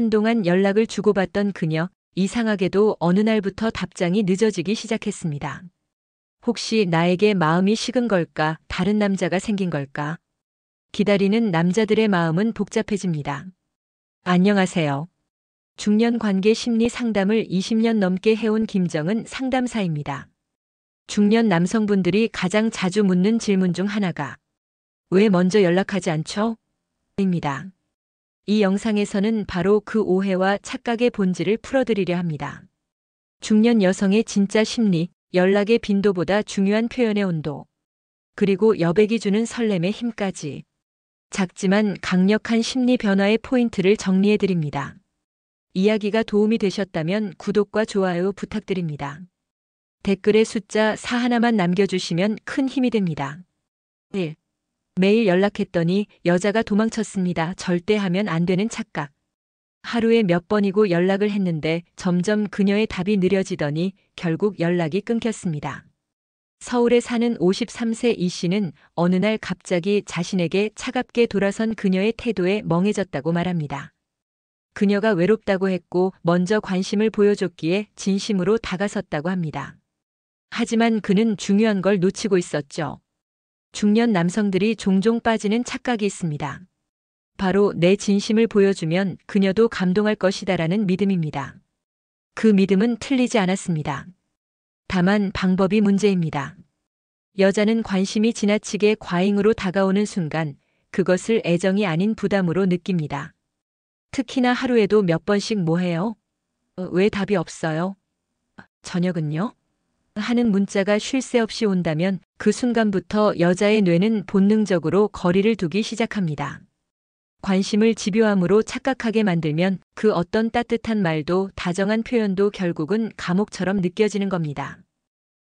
한동안 연락을 주고받던 그녀, 이상하게도 어느 날부터 답장이 늦어지기 시작했습니다. 혹시 나에게 마음이 식은 걸까? 다른 남자가 생긴 걸까? 기다리는 남자들의 마음은 복잡해집니다. 안녕하세요. 중년 관계 심리 상담을 20년 넘게 해온 김정은 상담사입니다. 중년 남성분들이 가장 자주 묻는 질문 중 하나가 왜 먼저 연락하지 않죠? 입니다. 이 영상에서는 바로 그 오해와 착각의 본질을 풀어드리려 합니다. 중년 여성의 진짜 심리, 연락의 빈도보다 중요한 표현의 온도, 그리고 여백이 주는 설렘의 힘까지 작지만 강력한 심리 변화의 포인트를 정리해드립니다. 이야기가 도움이 되셨다면 구독과 좋아요 부탁드립니다. 댓글에 숫자 4 하나만 남겨주시면 큰 힘이 됩니다. 1. 매일 연락했더니 여자가 도망쳤습니다. 절대 하면 안 되는 착각. 하루에 몇 번이고 연락을 했는데 점점 그녀의 답이 느려지더니 결국 연락이 끊겼습니다. 서울에 사는 53세 이 씨는 어느 날 갑자기 자신에게 차갑게 돌아선 그녀의 태도에 멍해졌다고 말합니다. 그녀가 외롭다고 했고 먼저 관심을 보여줬기에 진심으로 다가섰다고 합니다. 하지만 그는 중요한 걸 놓치고 있었죠. 중년 남성들이 종종 빠지는 착각이 있습니다. 바로 내 진심을 보여주면 그녀도 감동할 것이다라는 믿음입니다. 그 믿음은 틀리지 않았습니다. 다만 방법이 문제입니다. 여자는 관심이 지나치게 과잉으로 다가오는 순간 그것을 애정이 아닌 부담으로 느낍니다. 특히나 하루에도 몇 번씩 뭐 해요? 왜 답이 없어요? 저녁은요? 하는 문자가 쉴 새 없이 온다면 그 순간부터 여자의 뇌는 본능적으로 거리를 두기 시작합니다. 관심을 집요함으로 착각하게 만들면 그 어떤 따뜻한 말도 다정한 표현도 결국은 감옥처럼 느껴지는 겁니다.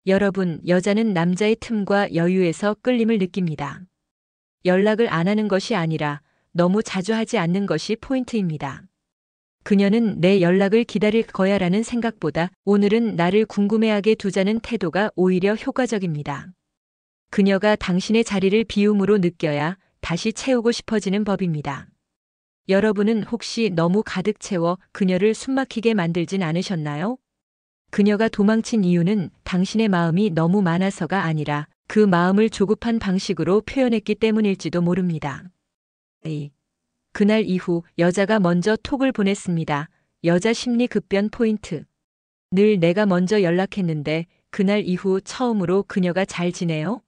여러분, 여자는 남자의 틈과 여유에서 끌림을 느낍니다. 연락을 안 하는 것이 아니라 너무 자주 하지 않는 것이 포인트입니다. 그녀는 내 연락을 기다릴 거야라는 생각보다 오늘은 나를 궁금해하게 두자는 태도가 오히려 효과적입니다. 그녀가 당신의 자리를 비움으로 느껴야 다시 채우고 싶어지는 법입니다. 여러분은 혹시 너무 가득 채워 그녀를 숨막히게 만들진 않으셨나요? 그녀가 도망친 이유는 당신의 마음이 너무 많아서가 아니라 그 마음을 조급한 방식으로 표현했기 때문일지도 모릅니다. 그날 이후 여자가 먼저 톡을 보냈습니다. 여자 심리 급변 포인트. 늘 내가 먼저 연락했는데 그날 이후 처음으로 그녀가 잘 지내요?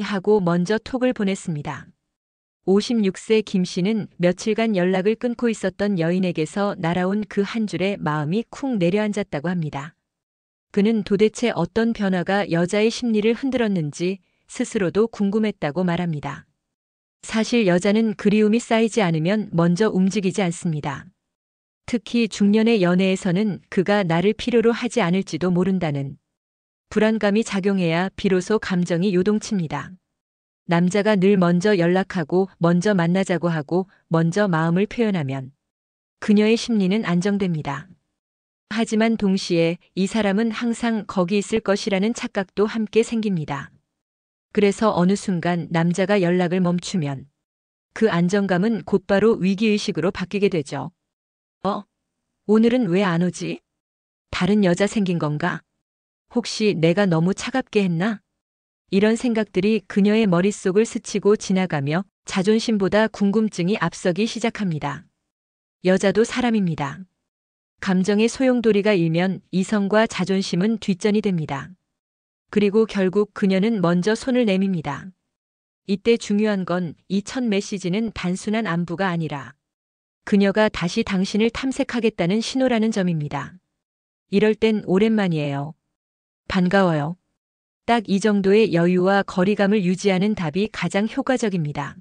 하고 먼저 톡을 보냈습니다. 56세 김 씨는 며칠간 연락을 끊고 있었던 여인에게서 날아온 그 한 줄에 마음이 쿵 내려앉았다고 합니다. 그는 도대체 어떤 변화가 여자의 심리를 흔들었는지 스스로도 궁금했다고 말합니다. 사실 여자는 그리움이 쌓이지 않으면 먼저 움직이지 않습니다. 특히 중년의 연애에서는 그가 나를 필요로 하지 않을지도 모른다는 불안감이 작용해야 비로소 감정이 요동칩니다. 남자가 늘 먼저 연락하고 먼저 만나자고 하고 먼저 마음을 표현하면 그녀의 심리는 안정됩니다. 하지만 동시에 이 사람은 항상 거기 있을 것이라는 착각도 함께 생깁니다. 그래서 어느 순간 남자가 연락을 멈추면 그 안정감은 곧바로 위기의식으로 바뀌게 되죠. 오늘은 왜 안 오지? 다른 여자 생긴 건가? 혹시 내가 너무 차갑게 했나? 이런 생각들이 그녀의 머릿속을 스치고 지나가며 자존심보다 궁금증이 앞서기 시작합니다. 여자도 사람입니다. 감정의 소용돌이가 일면 이성과 자존심은 뒷전이 됩니다. 그리고 결국 그녀는 먼저 손을 내밉니다. 이때 중요한 건 이 첫 메시지는 단순한 안부가 아니라 그녀가 다시 당신을 탐색하겠다는 신호라는 점입니다. 이럴 땐 오랜만이에요. 반가워요. 딱 이 정도의 여유와 거리감을 유지하는 답이 가장 효과적입니다.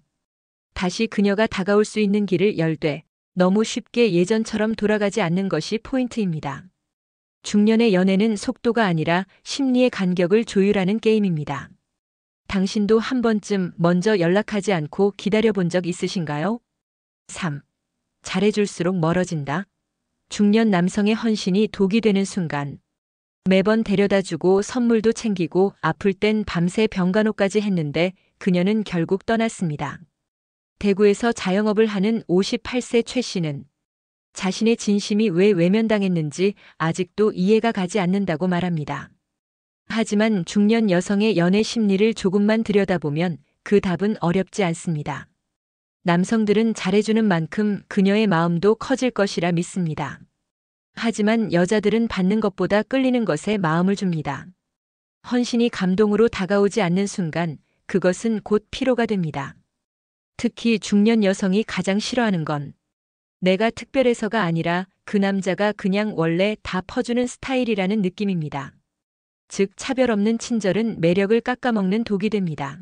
다시 그녀가 다가올 수 있는 길을 열되 너무 쉽게 예전처럼 돌아가지 않는 것이 포인트입니다. 중년의 연애는 속도가 아니라 심리의 간격을 조율하는 게임입니다. 당신도 한 번쯤 먼저 연락하지 않고 기다려본 적 있으신가요? 3. 잘해줄수록 멀어진다. 중년 남성의 헌신이 독이 되는 순간 매번 데려다주고 선물도 챙기고 아플 땐 밤새 병간호까지 했는데 그녀는 결국 떠났습니다. 대구에서 자영업을 하는 58세 최 씨는 자신의 진심이 왜 외면당했는지 아직도 이해가 가지 않는다고 말합니다. 하지만 중년 여성의 연애 심리를 조금만 들여다보면 그 답은 어렵지 않습니다. 남성들은 잘해주는 만큼 그녀의 마음도 커질 것이라 믿습니다. 하지만 여자들은 받는 것보다 끌리는 것에 마음을 줍니다. 헌신이 감동으로 다가오지 않는 순간 그것은 곧 피로가 됩니다. 특히 중년 여성이 가장 싫어하는 건 내가 특별해서가 아니라 그 남자가 그냥 원래 다 퍼주는 스타일이라는 느낌입니다. 즉 차별 없는 친절은 매력을 깎아먹는 독이 됩니다.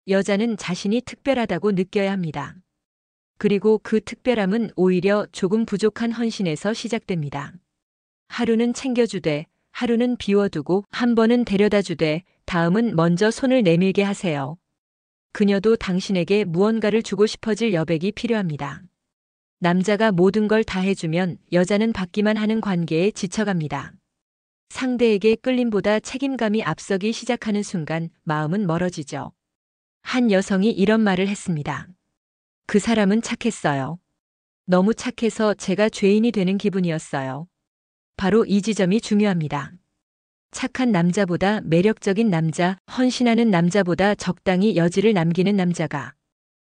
여자는 자신이 특별하다고 느껴야 합니다. 그리고 그 특별함은 오히려 조금 부족한 헌신에서 시작됩니다. 하루는 챙겨주되, 하루는 비워두고, 한 번은 데려다주되, 다음은 먼저 손을 내밀게 하세요. 그녀도 당신에게 무언가를 주고 싶어질 여백이 필요합니다. 남자가 모든 걸 다 해주면 여자는 받기만 하는 관계에 지쳐갑니다. 상대에게 끌림보다 책임감이 앞서기 시작하는 순간 마음은 멀어지죠. 한 여성이 이런 말을 했습니다. 그 사람은 착했어요. 너무 착해서 제가 죄인이 되는 기분이었어요. 바로 이 지점이 중요합니다. 착한 남자보다 매력적인 남자, 헌신하는 남자보다 적당히 여지를 남기는 남자가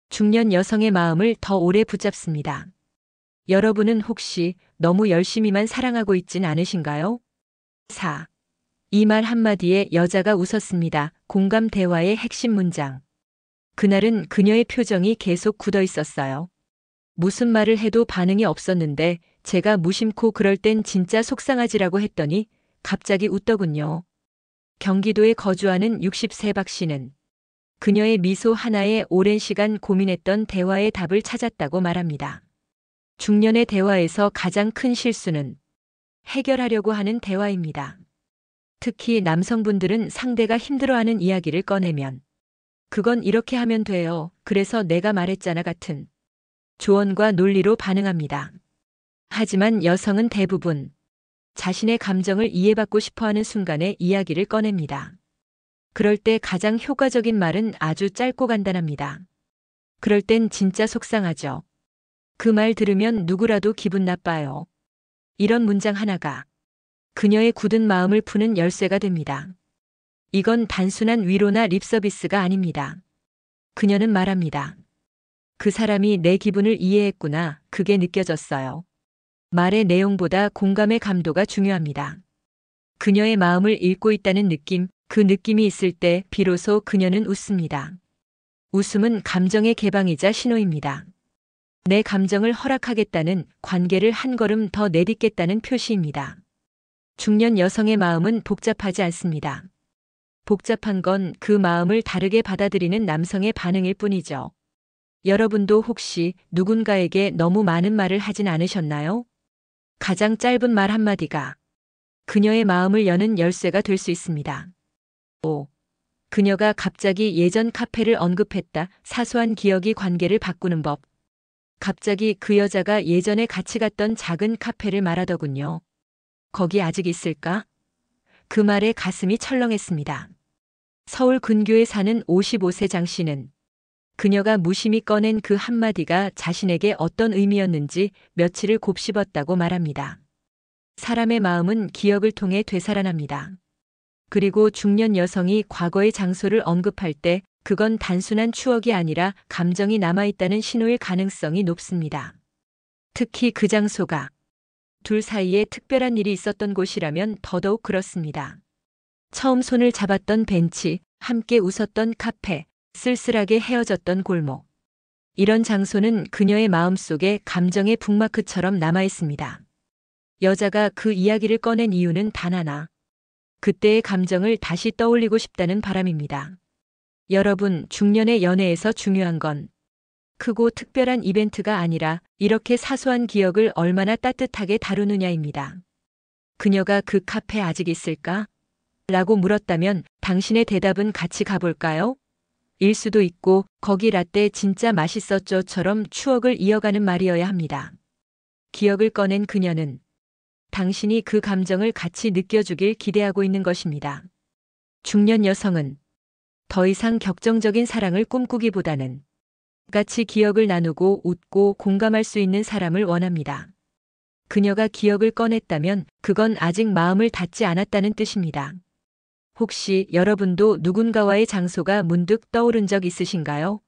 중년 여성의 마음을 더 오래 붙잡습니다. 여러분은 혹시 너무 열심히만 사랑하고 있진 않으신가요? 4. 이 말 한마디에 여자가 웃었습니다. 공감 대화의 핵심 문장. 그날은 그녀의 표정이 계속 굳어 있었어요. 무슨 말을 해도 반응이 없었는데 제가 무심코 그럴 땐 진짜 속상하지라고 했더니 갑자기 웃더군요. 경기도에 거주하는 60세 박 씨는 그녀의 미소 하나에 오랜 시간 고민했던 대화의 답을 찾았다고 말합니다. 중년의 대화에서 가장 큰 실수는 해결하려고 하는 대화입니다. 특히 남성분들은 상대가 힘들어하는 이야기를 꺼내면 그건 이렇게 하면 돼요. 그래서 내가 말했잖아 같은 조언과 논리로 반응합니다. 하지만 여성은 대부분 자신의 감정을 이해받고 싶어하는 순간에 이야기를 꺼냅니다. 그럴 때 가장 효과적인 말은 아주 짧고 간단합니다. 그럴 땐 진짜 속상하죠. 그 말 들으면 누구라도 기분 나빠요. 이런 문장 하나가 그녀의 굳은 마음을 푸는 열쇠가 됩니다. 이건 단순한 위로나 립서비스가 아닙니다. 그녀는 말합니다. 그 사람이 내 기분을 이해했구나. 그게 느껴졌어요. 말의 내용보다 공감의 감도가 중요합니다. 그녀의 마음을 읽고 있다는 느낌, 그 느낌이 있을 때 비로소 그녀는 웃습니다. 웃음은 감정의 개방이자 신호입니다. 내 감정을 허락하겠다는, 관계를 한 걸음 더 내딛겠다는 표시입니다. 중년 여성의 마음은 복잡하지 않습니다. 복잡한 건 그 마음을 다르게 받아들이는 남성의 반응일 뿐이죠. 여러분도 혹시 누군가에게 너무 많은 말을 하진 않으셨나요? 가장 짧은 말 한마디가 그녀의 마음을 여는 열쇠가 될 수 있습니다. 5. 그녀가 갑자기 예전 카페를 언급했다. 사소한 기억이 관계를 바꾸는 법. 갑자기 그 여자가 예전에 같이 갔던 작은 카페를 말하더군요. 거기 아직 있을까? 그 말에 가슴이 철렁했습니다. 서울 근교에 사는 55세 장 씨는 그녀가 무심히 꺼낸 그 한마디가 자신에게 어떤 의미였는지 며칠을 곱씹었다고 말합니다. 사람의 마음은 기억을 통해 되살아납니다. 그리고 중년 여성이 과거의 장소를 언급할 때 그건 단순한 추억이 아니라 감정이 남아있다는 신호일 가능성이 높습니다. 특히 그 장소가 둘 사이에 특별한 일이 있었던 곳이라면 더더욱 그렇습니다. 처음 손을 잡았던 벤치, 함께 웃었던 카페, 쓸쓸하게 헤어졌던 골목. 이런 장소는 그녀의 마음속에 감정의 북마크처럼 남아있습니다. 여자가 그 이야기를 꺼낸 이유는 단 하나. 그때의 감정을 다시 떠올리고 싶다는 바람입니다. 여러분, 중년의 연애에서 중요한 건 크고 특별한 이벤트가 아니라 이렇게 사소한 기억을 얼마나 따뜻하게 다루느냐입니다. 그녀가 그 카페 아직 있을까? 라고 물었다면 당신의 대답은 같이 가볼까요? 일 수도 있고 거기 라떼 진짜 맛있었죠처럼 추억을 이어가는 말이어야 합니다. 기억을 꺼낸 그녀는 당신이 그 감정을 같이 느껴주길 기대하고 있는 것입니다. 중년 여성은 더 이상 격정적인 사랑을 꿈꾸기보다는 같이 기억을 나누고 웃고 공감할 수 있는 사람을 원합니다. 그녀가 기억을 꺼냈다면 그건 아직 마음을 닫지 않았다는 뜻입니다. 혹시 여러분도 누군가와의 장소가 문득 떠오른 적 있으신가요?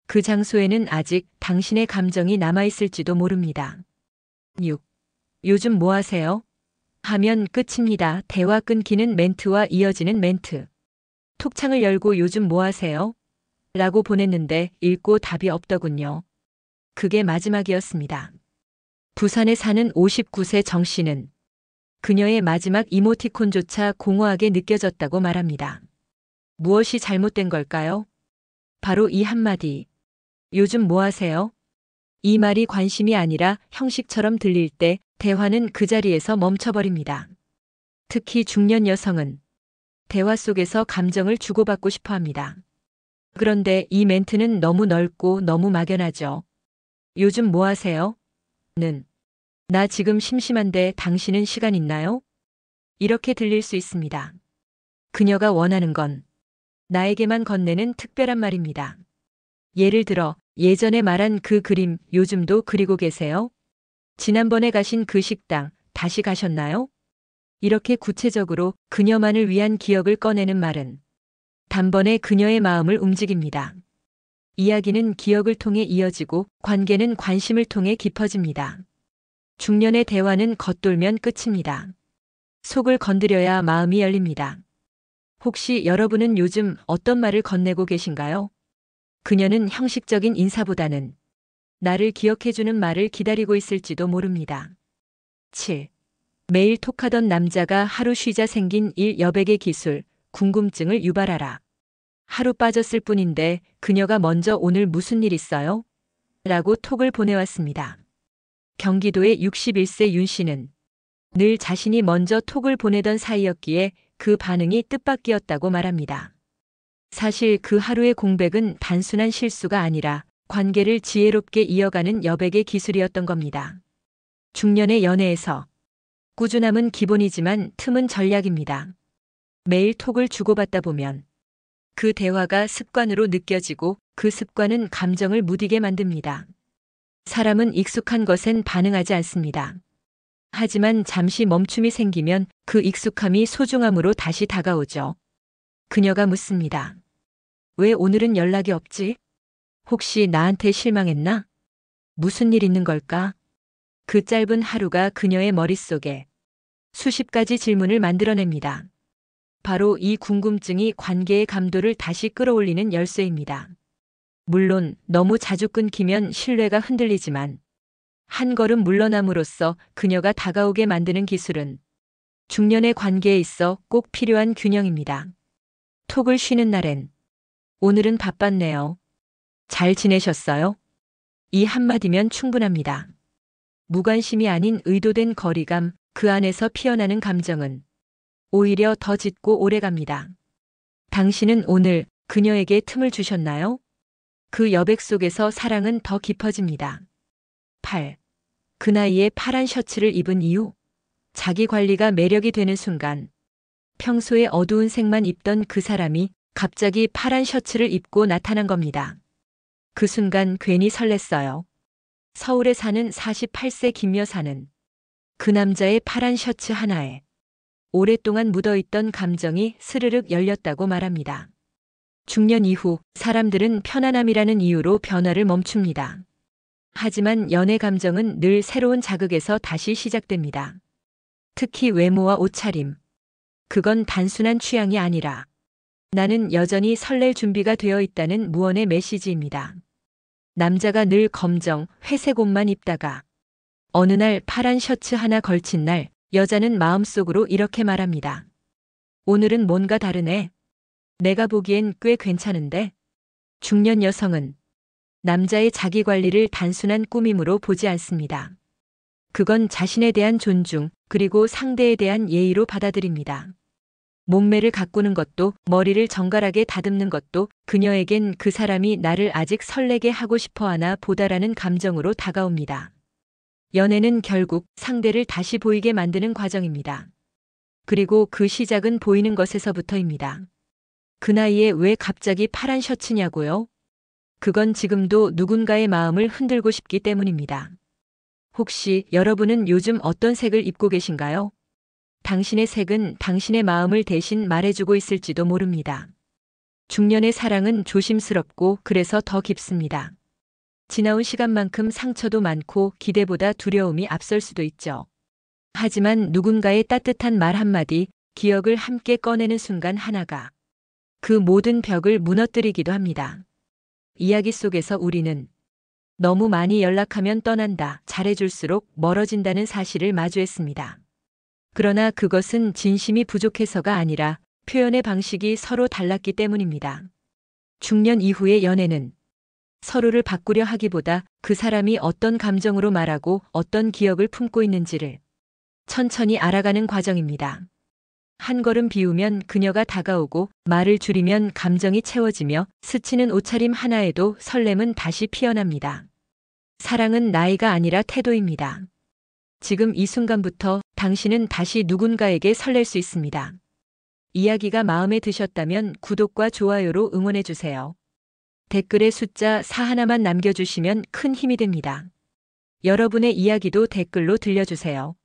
그 장소에는 아직 당신의 감정이 남아있을지도 모릅니다. 6. 요즘 뭐 하세요? 하면 끝입니다. 대화 끊기는 멘트와 이어지는 멘트. 톡창을 열고 요즘 뭐 하세요? 라고 보냈는데 읽고 답이 없더군요. 그게 마지막이었습니다. 부산에 사는 59세 정 씨는 그녀의 마지막 이모티콘조차 공허하게 느껴졌다고 말합니다. 무엇이 잘못된 걸까요? 바로 이 한마디. 요즘 뭐 하세요? 이 말이 관심이 아니라 형식처럼 들릴 때 대화는 그 자리에서 멈춰버립니다. 특히 중년 여성은 대화 속에서 감정을 주고받고 싶어 합니다. 그런데 이 멘트는 너무 넓고 너무 막연하죠. 요즘 뭐 하세요? 나 지금 심심한데 당신은 시간 있나요? 이렇게 들릴 수 있습니다. 그녀가 원하는 건 나에게만 건네는 특별한 말입니다. 예를 들어 예전에 말한 그 그림 요즘도 그리고 계세요? 지난번에 가신 그 식당 다시 가셨나요? 이렇게 구체적으로 그녀만을 위한 기억을 꺼내는 말은 단번에 그녀의 마음을 움직입니다. 이야기는 기억을 통해 이어지고 관계는 관심을 통해 깊어집니다. 중년의 대화는 겉돌면 끝입니다. 속을 건드려야 마음이 열립니다. 혹시 여러분은 요즘 어떤 말을 건네고 계신가요? 그녀는 형식적인 인사보다는 나를 기억해주는 말을 기다리고 있을지도 모릅니다. 7. 매일 톡하던 남자가 하루 쉬자 생긴 일 여백의 기술, 궁금증을 유발하라. 하루 빠졌을 뿐인데 그녀가 먼저 오늘 무슨 일 있어요? 라고 톡을 보내왔습니다. 경기도의 61세 윤 씨는 늘 자신이 먼저 톡을 보내던 사이였기에 그 반응이 뜻밖이었다고 말합니다. 사실 그 하루의 공백은 단순한 실수가 아니라 관계를 지혜롭게 이어가는 여백의 기술이었던 겁니다. 중년의 연애에서 꾸준함은 기본이지만 틈은 전략입니다. 매일 톡을 주고받다 보면 그 대화가 습관으로 느껴지고 그 습관은 감정을 무디게 만듭니다. 사람은 익숙한 것엔 반응하지 않습니다. 하지만 잠시 멈춤이 생기면 그 익숙함이 소중함으로 다시 다가오죠. 그녀가 묻습니다. 왜 오늘은 연락이 없지? 혹시 나한테 실망했나? 무슨 일 있는 걸까? 그 짧은 하루가 그녀의 머릿속에 수십 가지 질문을 만들어냅니다. 바로 이 궁금증이 관계의 감도를 다시 끌어올리는 열쇠입니다. 물론 너무 자주 끊기면 신뢰가 흔들리지만 한 걸음 물러남으로써 그녀가 다가오게 만드는 기술은 중년의 관계에 있어 꼭 필요한 균형입니다. 톡을 쉬는 날엔 오늘은 바빴네요. 잘 지내셨어요? 이 한마디면 충분합니다. 무관심이 아닌 의도된 거리감, 그 안에서 피어나는 감정은 오히려 더 짙고 오래갑니다. 당신은 오늘 그녀에게 틈을 주셨나요? 그 여백 속에서 사랑은 더 깊어집니다. 8. 그 나이에 파란 셔츠를 입은 이유. 자기 관리가 매력이 되는 순간 평소에 어두운 색만 입던 그 사람이 갑자기 파란 셔츠를 입고 나타난 겁니다. 그 순간 괜히 설렜어요. 서울에 사는 48세 김 여사는 그 남자의 파란 셔츠 하나에 오랫동안 묻어있던 감정이 스르륵 열렸다고 말합니다. 중년 이후 사람들은 편안함이라는 이유로 변화를 멈춥니다. 하지만 연애 감정은 늘 새로운 자극에서 다시 시작됩니다. 특히 외모와 옷차림. 그건 단순한 취향이 아니라 나는 여전히 설렐 준비가 되어 있다는 무언의 메시지입니다. 남자가 늘 검정, 회색 옷만 입다가 어느 날 파란 셔츠 하나 걸친 날 여자는 마음속으로 이렇게 말합니다. 오늘은 뭔가 다르네. 내가 보기엔 꽤 괜찮은데? 중년 여성은 남자의 자기 관리를 단순한 꾸밈으로 보지 않습니다. 그건 자신에 대한 존중, 그리고 상대에 대한 예의로 받아들입니다. 몸매를 가꾸는 것도, 머리를 정갈하게 다듬는 것도 그녀에겐 그 사람이 나를 아직 설레게 하고 싶어 하나 보다라는 감정으로 다가옵니다. 연애는 결국 상대를 다시 보이게 만드는 과정입니다. 그리고 그 시작은 보이는 것에서부터입니다. 그 나이에 왜 갑자기 파란 셔츠냐고요? 그건 지금도 누군가의 마음을 흔들고 싶기 때문입니다. 혹시 여러분은 요즘 어떤 색을 입고 계신가요? 당신의 색은 당신의 마음을 대신 말해주고 있을지도 모릅니다. 중년의 사랑은 조심스럽고 그래서 더 깊습니다. 지나온 시간만큼 상처도 많고 기대보다 두려움이 앞설 수도 있죠. 하지만 누군가의 따뜻한 말 한마디, 기억을 함께 꺼내는 순간 하나가 그 모든 벽을 무너뜨리기도 합니다. 이야기 속에서 우리는 너무 많이 연락하면 떠난다, 잘해줄수록 멀어진다는 사실을 마주했습니다. 그러나 그것은 진심이 부족해서가 아니라 표현의 방식이 서로 달랐기 때문입니다. 중년 이후의 연애는 서로를 바꾸려 하기보다 그 사람이 어떤 감정으로 말하고 어떤 기억을 품고 있는지를 천천히 알아가는 과정입니다. 한 걸음 비우면 그녀가 다가오고 말을 줄이면 감정이 채워지며 스치는 옷차림 하나에도 설렘은 다시 피어납니다. 사랑은 나이가 아니라 태도입니다. 지금 이 순간부터 당신은 다시 누군가에게 설렐 수 있습니다. 이야기가 마음에 드셨다면 구독과 좋아요로 응원해주세요. 댓글에 숫자 4 하나만 남겨주시면 큰 힘이 됩니다. 여러분의 이야기도 댓글로 들려주세요.